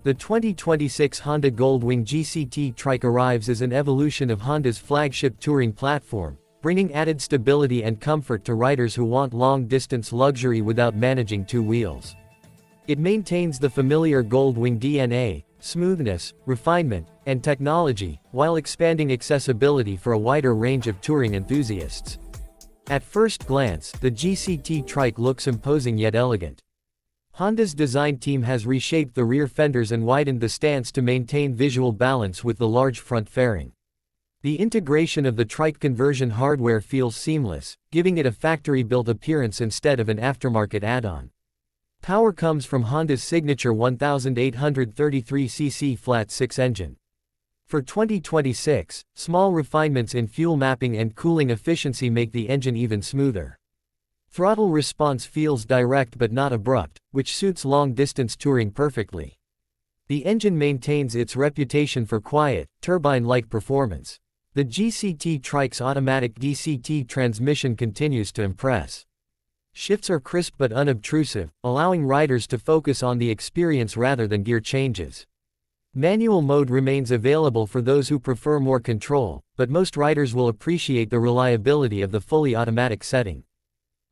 The 2026 Honda Gold Wing GCT Trike arrives as an evolution of Honda's flagship touring platform, bringing added stability and comfort to riders who want long-distance luxury without managing two wheels. It maintains the familiar Gold Wing DNA, smoothness, refinement, and technology, while expanding accessibility for a wider range of touring enthusiasts. At first glance, the GCT Trike looks imposing yet elegant. Honda's design team has reshaped the rear fenders and widened the stance to maintain visual balance with the large front fairing. The integration of the Trike conversion hardware feels seamless, giving it a factory-built appearance instead of an aftermarket add-on. Power comes from Honda's signature 1833cc flat-six engine. For 2026, small refinements in fuel mapping and cooling efficiency make the engine even smoother. Throttle response feels direct but not abrupt, which suits long-distance touring perfectly. The engine maintains its reputation for quiet, turbine-like performance. The GCT Trike's automatic DCT transmission continues to impress. Shifts are crisp but unobtrusive, allowing riders to focus on the experience rather than gear changes. Manual mode remains available for those who prefer more control, but most riders will appreciate the reliability of the fully automatic setting.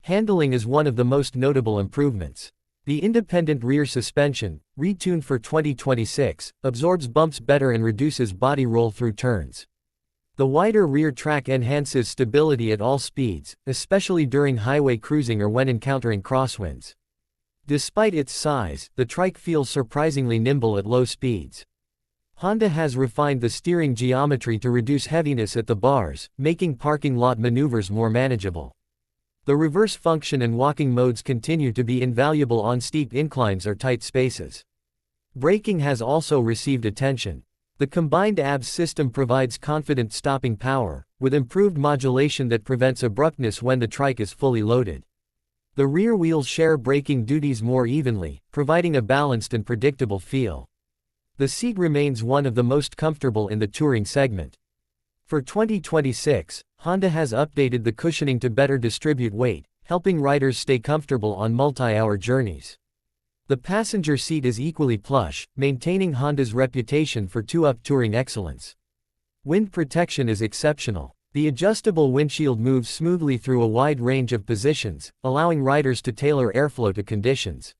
Handling is one of the most notable improvements. The independent rear suspension, retuned for 2026, absorbs bumps better and reduces body roll through turns. The wider rear track enhances stability at all speeds, especially during highway cruising or when encountering crosswinds. Despite its size, the Trike feels surprisingly nimble at low speeds. Honda has refined the steering geometry to reduce heaviness at the bars, making parking lot maneuvers more manageable. The reverse function and walking modes continue to be invaluable on steep inclines or tight spaces. Braking has also received attention. The combined ABS system provides confident stopping power, with improved modulation that prevents abruptness when the Trike is fully loaded. The rear wheels share braking duties more evenly, providing a balanced and predictable feel. The seat remains one of the most comfortable in the touring segment. For 2026, Honda has updated the cushioning to better distribute weight, helping riders stay comfortable on multi-hour journeys. The passenger seat is equally plush, maintaining Honda's reputation for two-up touring excellence. Wind protection is exceptional. The adjustable windshield moves smoothly through a wide range of positions, allowing riders to tailor airflow to conditions.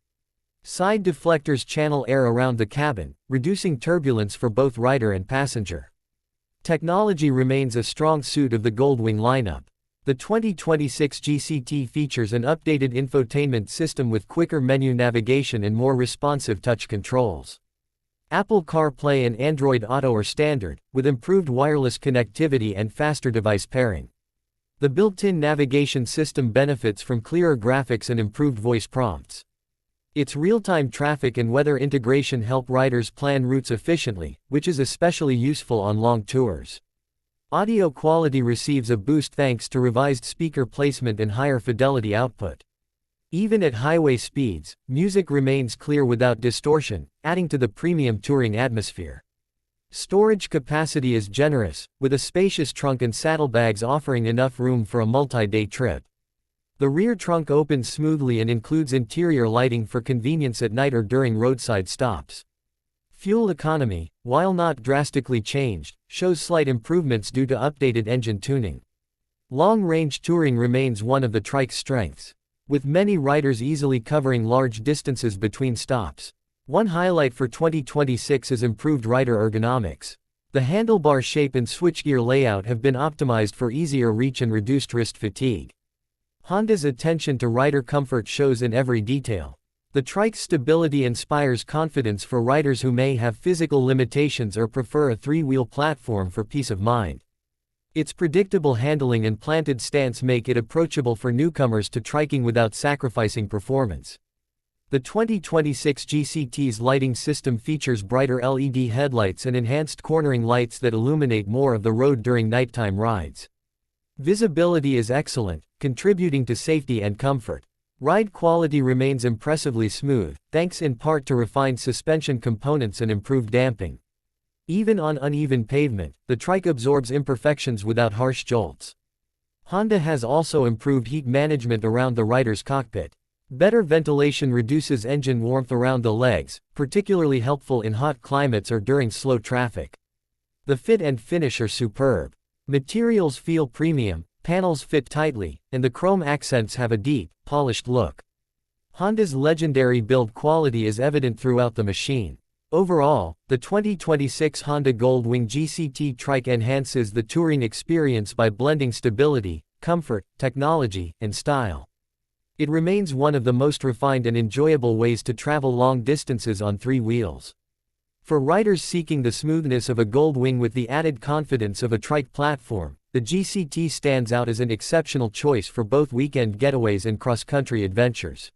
Side deflectors channel air around the cabin, reducing turbulence for both rider and passenger. Technology remains a strong suit of the Gold Wing lineup. The 2026 GCT features an updated infotainment system with quicker menu navigation and more responsive touch controls. Apple CarPlay and Android Auto are standard, with improved wireless connectivity and faster device pairing. The built-in navigation system benefits from clearer graphics and improved voice prompts. Its real-time traffic and weather integration help riders plan routes efficiently, which is especially useful on long tours. Audio quality receives a boost thanks to revised speaker placement and higher fidelity output. Even at highway speeds, music remains clear without distortion, adding to the premium touring atmosphere. Storage capacity is generous, with a spacious trunk and saddlebags offering enough room for a multi-day trip. The rear trunk opens smoothly and includes interior lighting for convenience at night or during roadside stops. Fuel economy, while not drastically changed, shows slight improvements due to updated engine tuning. Long-range touring remains one of the Trike's strengths, with many riders easily covering large distances between stops. One highlight for 2026 is improved rider ergonomics. The handlebar shape and switchgear layout have been optimized for easier reach and reduced wrist fatigue. Honda's attention to rider comfort shows in every detail. The Trike's stability inspires confidence for riders who may have physical limitations or prefer a three-wheel platform for peace of mind. Its predictable handling and planted stance make it approachable for newcomers to triking without sacrificing performance. The 2026 GCT's lighting system features brighter LED headlights and enhanced cornering lights that illuminate more of the road during nighttime rides. Visibility is excellent, contributing to safety and comfort. Ride quality remains impressively smooth, thanks in part to refined suspension components and improved damping. Even on uneven pavement, the Trike absorbs imperfections without harsh jolts. Honda has also improved heat management around the rider's cockpit. Better ventilation reduces engine warmth around the legs, particularly helpful in hot climates or during slow traffic. The fit and finish are superb. Materials feel premium, panels fit tightly, and the chrome accents have a deep, polished look. Honda's legendary build quality is evident throughout the machine. Overall, the 2026 Honda Gold Wing GCT Trike enhances the touring experience by blending stability, comfort, technology, and style. It remains one of the most refined and enjoyable ways to travel long distances on three wheels. For riders seeking the smoothness of a Gold Wing with the added confidence of a trike platform, the GCT stands out as an exceptional choice for both weekend getaways and cross-country adventures.